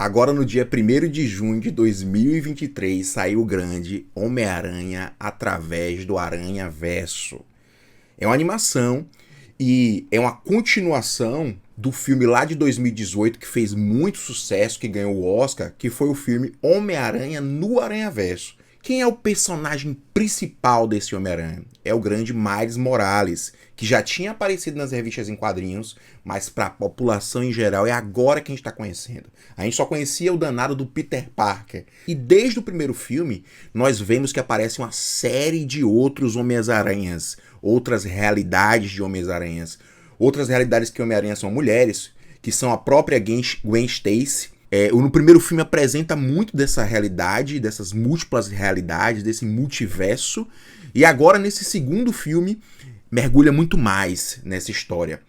Agora no dia 1º de junho de 2023 saiu o grande Homem-Aranha através do Aranhaverso. É uma animação e é uma continuação do filme lá de 2018 que fez muito sucesso, que ganhou o Oscar, que foi o filme Homem-Aranha no Aranhaverso. Quem é o personagem principal desse Homem-Aranha? É o grande Miles Morales, que já tinha aparecido nas revistas em quadrinhos, mas para a população em geral é agora que a gente está conhecendo. A gente só conhecia o danado do Peter Parker. E desde o primeiro filme, nós vemos que aparece uma série de outros Homens-Aranhas, outras realidades de Homens-Aranhas. Outras realidades que Homem-Aranha são mulheres, que são a própria Gwen Stacy. No primeiro filme apresenta muito dessa realidade, dessas múltiplas realidades, desse multiverso. E agora, nesse segundo filme, mergulha muito mais nessa história.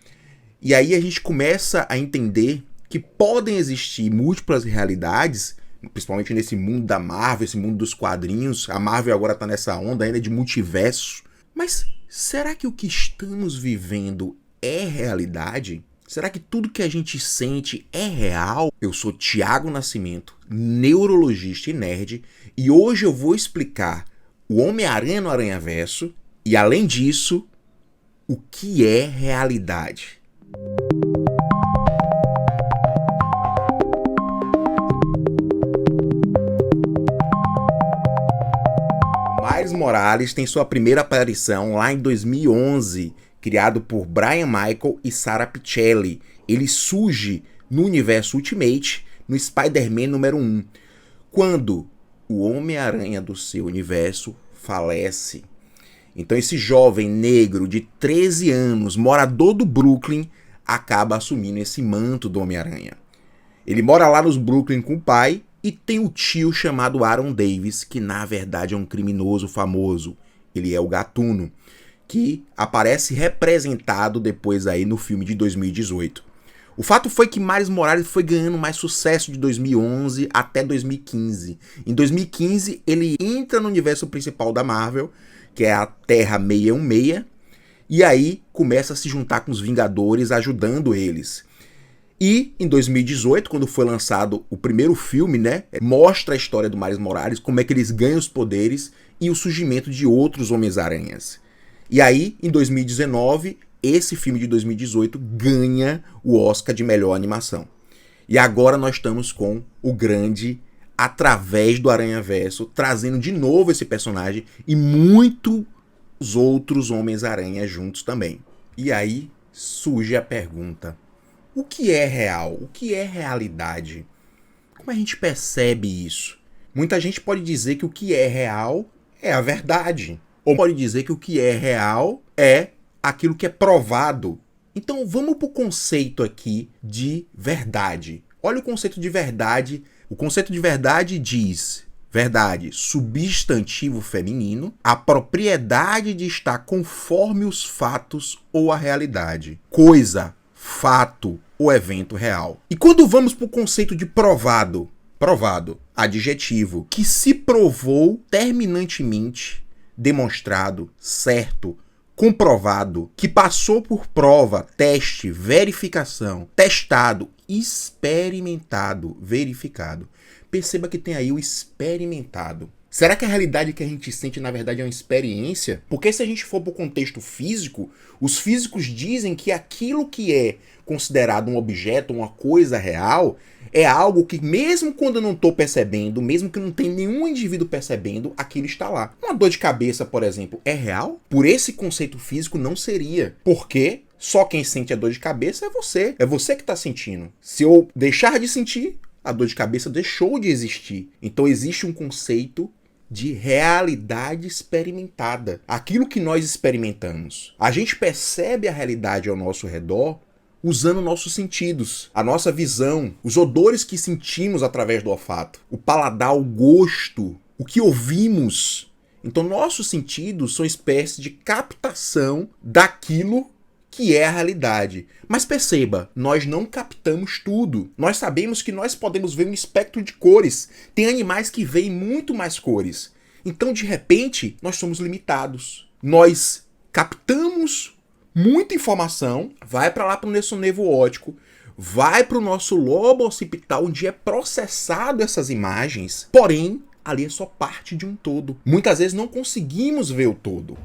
E aí a gente começa a entender que podem existir múltiplas realidades, principalmente nesse mundo da Marvel, esse mundo dos quadrinhos. A Marvel agora está nessa onda ainda de multiverso. Mas será que o que estamos vivendo é realidade? Será que tudo que a gente sente é real? Eu sou Thiago Nascimento, neurologista e nerd, e hoje eu vou explicar o Homem-Aranha no Aranhaverso e, além disso, o que é realidade. Miles Morales tem sua primeira aparição lá em 2011, criado por Brian Michael e Sara Pichelli. Ele surge no universo Ultimate, no Spider-Man número 1, quando o Homem-Aranha do seu universo falece. Então esse jovem negro de 13 anos, morador do Brooklyn, acaba assumindo esse manto do Homem-Aranha. Ele mora lá nos Brooklyn com o pai e tem o tio chamado Aaron Davis, que na verdade é um criminoso famoso. Ele é o Gatuno, que aparece representado depois aí no filme de 2018. O fato foi que Miles Morales foi ganhando mais sucesso de 2011 até 2015. Em 2015, ele entra no universo principal da Marvel, que é a Terra 616, e aí começa a se juntar com os Vingadores, ajudando eles. E em 2018, quando foi lançado o primeiro filme, mostra a história do Miles Morales, como é que eles ganham os poderes e o surgimento de outros Homens-Aranhas. E aí, em 2019, esse filme de 2018 ganha o Oscar de melhor animação. E agora nós estamos com o grande através do Aranhaverso, trazendo de novo esse personagem e muitos outros Homens-Aranha juntos também. E aí surge a pergunta: o que é real? O que é realidade? Como a gente percebe isso? Muita gente pode dizer que o que é real é a verdade. Ou pode dizer que o que é real é aquilo que é provado. Então vamos para o conceito aqui de verdade. Olha o conceito de verdade. O conceito de verdade diz: verdade, substantivo feminino, a propriedade de estar conforme os fatos ou a realidade. Coisa, fato ou evento real. E quando vamos para o conceito de provado, adjetivo, que se provou terminantemente, demonstrado, certo, comprovado, que passou por prova, teste, verificação, testado, experimentado, verificado. Perceba que tem aí o experimentado. Será que a realidade que a gente sente, na verdade, é uma experiência? Porque se a gente for para o contexto físico, os físicos dizem que aquilo que é considerado um objeto, uma coisa real, é algo que mesmo quando eu não estou percebendo, mesmo que não tem nenhum indivíduo percebendo, aquilo está lá. Uma dor de cabeça, por exemplo, é real? Por esse conceito físico não seria. Porque só quem sente a dor de cabeça é você. É você que está sentindo. Se eu deixar de sentir, a dor de cabeça deixou de existir. Então existe um conceito de realidade experimentada. Aquilo que nós experimentamos. A gente percebe a realidade ao nosso redor usando nossos sentidos, a nossa visão, os odores que sentimos através do olfato, o paladar, o gosto, o que ouvimos. Então nossos sentidos são espécie de captação daquilo que é a realidade. Mas perceba, nós não captamos tudo. Nós sabemos que nós podemos ver um espectro de cores. Tem animais que veem muito mais cores. Então, de repente, nós somos limitados. Nós captamos muita informação, vai para lá para o nosso nervo óptico, vai para o nosso lobo occipital, onde é processado essas imagens, porém, ali é só parte de um todo. Muitas vezes não conseguimos ver o todo.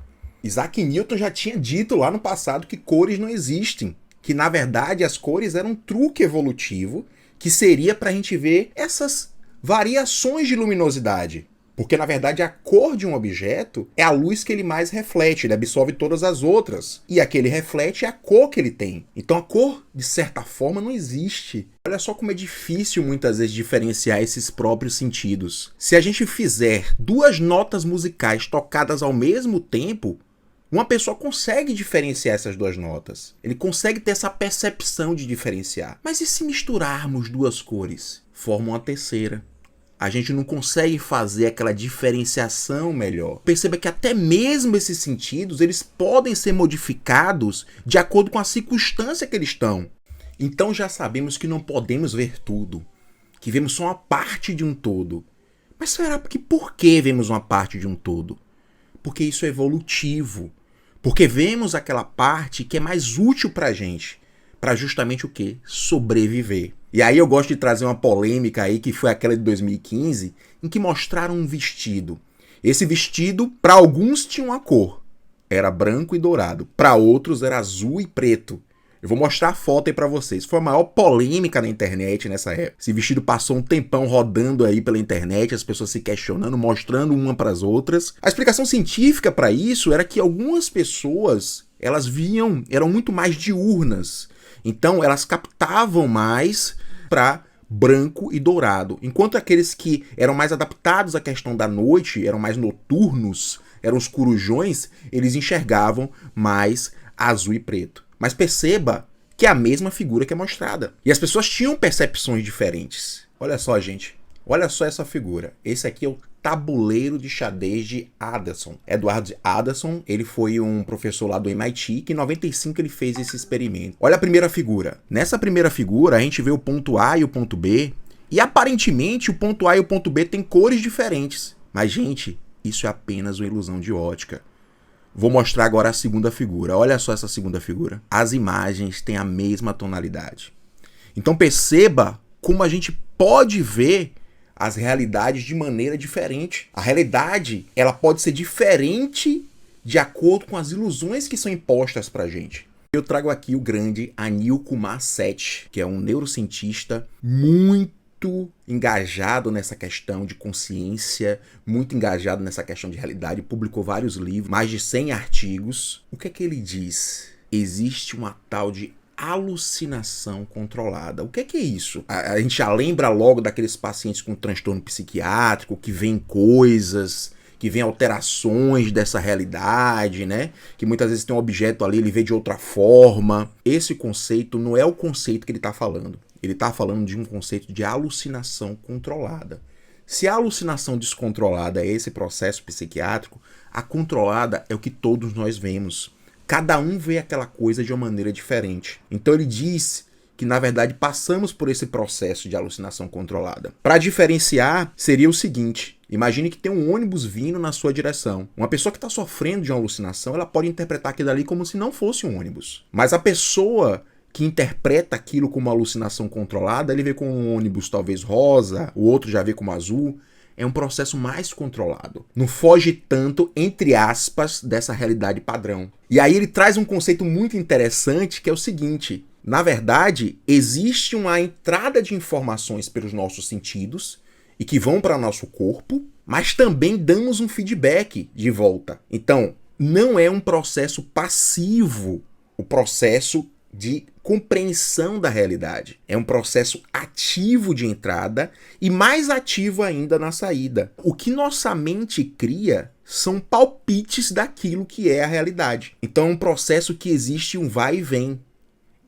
Isaac Newton já tinha dito lá no passado que cores não existem, que na verdade as cores eram um truque evolutivo que seria para a gente ver essas variações de luminosidade. Porque na verdade a cor de um objeto é a luz que ele mais reflete, ele absorve todas as outras. E a que ele reflete é a cor que ele tem. Então a cor, de certa forma, não existe. Olha só como é difícil muitas vezes diferenciar esses próprios sentidos. Se a gente fizer duas notas musicais tocadas ao mesmo tempo, uma pessoa consegue diferenciar essas duas notas. Ele consegue ter essa percepção de diferenciar. Mas e se misturarmos duas cores? Forma uma terceira. A gente não consegue fazer aquela diferenciação melhor. Perceba que até mesmo esses sentidos, eles podem ser modificados de acordo com a circunstância que eles estão. Então já sabemos que não podemos ver tudo, que vemos só uma parte de um todo. Mas será que por que vemos uma parte de um todo? Porque isso é evolutivo. Porque vemos aquela parte que é mais útil pra gente. Para justamente o quê? Sobreviver. E aí eu gosto de trazer uma polêmica aí, que foi aquela de 2015, em que mostraram um vestido. Esse vestido, para alguns, tinha uma cor. Era branco e dourado. Para outros, era azul e preto. Eu vou mostrar a foto aí pra vocês. Foi a maior polêmica na internet nessa época. Esse vestido passou um tempão rodando aí pela internet, as pessoas se questionando, mostrando uma pras outras. A explicação científica para isso era que algumas pessoas, elas eram muito mais diurnas. Então elas captavam mais para branco e dourado. Enquanto aqueles que eram mais adaptados à questão da noite, eram mais noturnos, eram os corujões, eles enxergavam mais azul e preto. Mas perceba que é a mesma figura que é mostrada. E as pessoas tinham percepções diferentes. Olha só, gente. Olha só essa figura. Esse aqui é o tabuleiro de xadrez de Addison. Edward Addison, ele foi um professor lá do MIT, que em 95 ele fez esse experimento. Olha a primeira figura. Nessa primeira figura, a gente vê o ponto A e o ponto B, e aparentemente o ponto A e o ponto B têm cores diferentes. Mas, gente, isso é apenas uma ilusão de ótica. Vou mostrar agora a segunda figura. Olha só essa segunda figura. As imagens têm a mesma tonalidade. Então perceba como a gente pode ver as realidades de maneira diferente. A realidade, ela pode ser diferente de acordo com as ilusões que são impostas pra gente. Eu trago aqui o grande Anil Kumar Seth, que é um neurocientista muito engajado nessa questão de consciência, muito engajado nessa questão de realidade, publicou vários livros, mais de 100 artigos. O que é que ele diz? Existe uma tal de alucinação controlada. O que é isso? A gente já lembra logo daqueles pacientes com transtorno psiquiátrico, que veem coisas, que veem alterações dessa realidade, né? Que muitas vezes tem um objeto ali, ele vê de outra forma. Esse conceito não é o conceito que ele está falando. Ele está falando de um conceito de alucinação controlada. Se a alucinação descontrolada é esse processo psiquiátrico, a controlada é o que todos nós vemos. Cada um vê aquela coisa de uma maneira diferente. Então ele diz que, na verdade, passamos por esse processo de alucinação controlada. Para diferenciar, seria o seguinte: imagine que tem um ônibus vindo na sua direção. Uma pessoa que está sofrendo de uma alucinação, ela pode interpretar aquilo ali como se não fosse um ônibus. Mas a pessoa que interpreta aquilo como uma alucinação controlada, ele vê como um ônibus talvez rosa, o outro já vê como azul. É um processo mais controlado. Não foge tanto, entre aspas, dessa realidade padrão. E aí ele traz um conceito muito interessante, que é o seguinte: na verdade, existe uma entrada de informações pelos nossos sentidos e que vão para o nosso corpo, mas também damos um feedback de volta. Então, não é um processo passivo o processo de compreensão da realidade. É um processo ativo de entrada e mais ativo ainda na saída. O que nossa mente cria são palpites daquilo que é a realidade. Então é um processo que existe um vai e vem.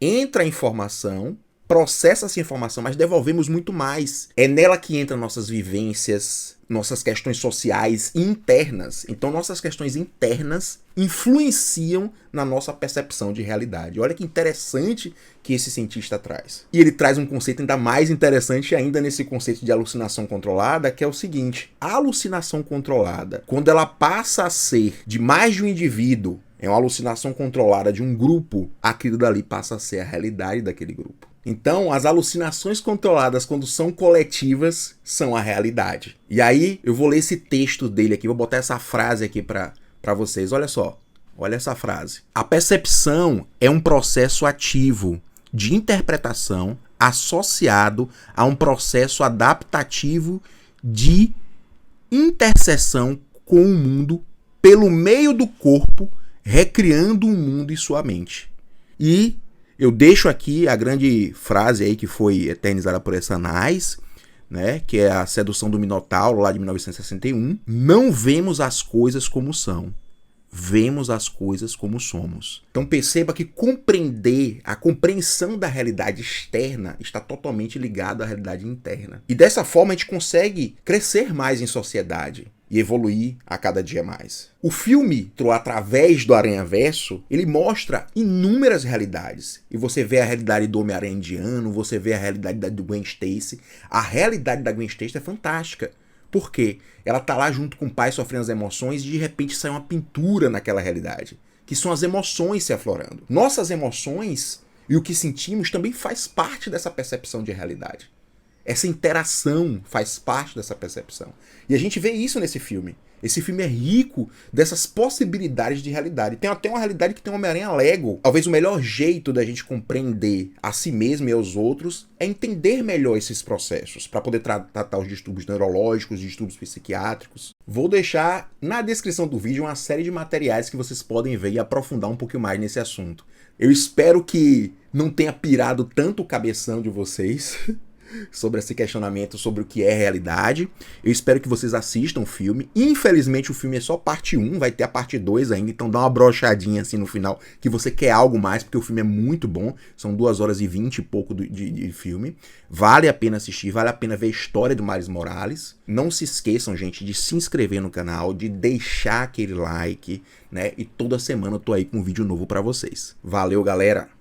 Entra a informação, processa essa informação, mas devolvemos muito mais. É nela que entram nossas vivências, nossas questões sociais internas. Então nossas questões internas influenciam na nossa percepção de realidade. Olha que interessante que esse cientista traz. E ele traz um conceito ainda mais interessante ainda nesse conceito de alucinação controlada, que é o seguinte: a alucinação controlada, quando ela passa a ser de mais de um indivíduo, é uma alucinação controlada de um grupo, aquilo dali passa a ser a realidade daquele grupo. Então, as alucinações controladas, quando são coletivas, são a realidade. E aí, eu vou ler esse texto dele aqui, vou botar essa frase aqui para vocês. Olha só, olha essa frase. A percepção é um processo ativo de interpretação associado a um processo adaptativo de interseção com o mundo pelo meio do corpo, recriando o mundo em sua mente. E eu deixo aqui a grande frase aí que foi eternizada por Essanais, né, que é a sedução do Minotauro, lá de 1961. Não vemos as coisas como são, vemos as coisas como somos. Então perceba que compreender, a compreensão da realidade externa está totalmente ligada à realidade interna. E dessa forma a gente consegue crescer mais em sociedade e evoluir a cada dia mais. O filme, através do Aranhaverso, ele mostra inúmeras realidades. E você vê a realidade do Homem-Aranha indiano, você vê a realidade da Gwen Stacy. A realidade da Gwen Stacy é fantástica. Por quê? Ela tá lá junto com o pai sofrendo as emoções e de repente sai uma pintura naquela realidade, que são as emoções se aflorando. Nossas emoções e o que sentimos também faz parte dessa percepção de realidade. Essa interação faz parte dessa percepção. E a gente vê isso nesse filme. Esse filme é rico dessas possibilidades de realidade. Tem até uma realidade que tem um Homem-Aranha Lego. Talvez o melhor jeito da gente compreender a si mesmo e aos outros é entender melhor esses processos, para poder tratar os distúrbios neurológicos, distúrbios psiquiátricos. Vou deixar na descrição do vídeo uma série de materiais que vocês podem ver e aprofundar um pouquinho mais nesse assunto. Eu espero que não tenha pirado tanto o cabeção de vocês sobre esse questionamento sobre o que é realidade. Eu espero que vocês assistam o filme. Infelizmente o filme é só parte 1, vai ter a parte 2 ainda, então dá uma brochadinha assim no final, que você quer algo mais, porque o filme é muito bom. São 2 horas e 20 e pouco de filme. Vale a pena assistir, vale a pena ver a história do Miles Morales. Não se esqueçam, gente, de se inscrever no canal, de deixar aquele like, né? E toda semana eu tô aí com um vídeo novo pra vocês. Valeu, galera!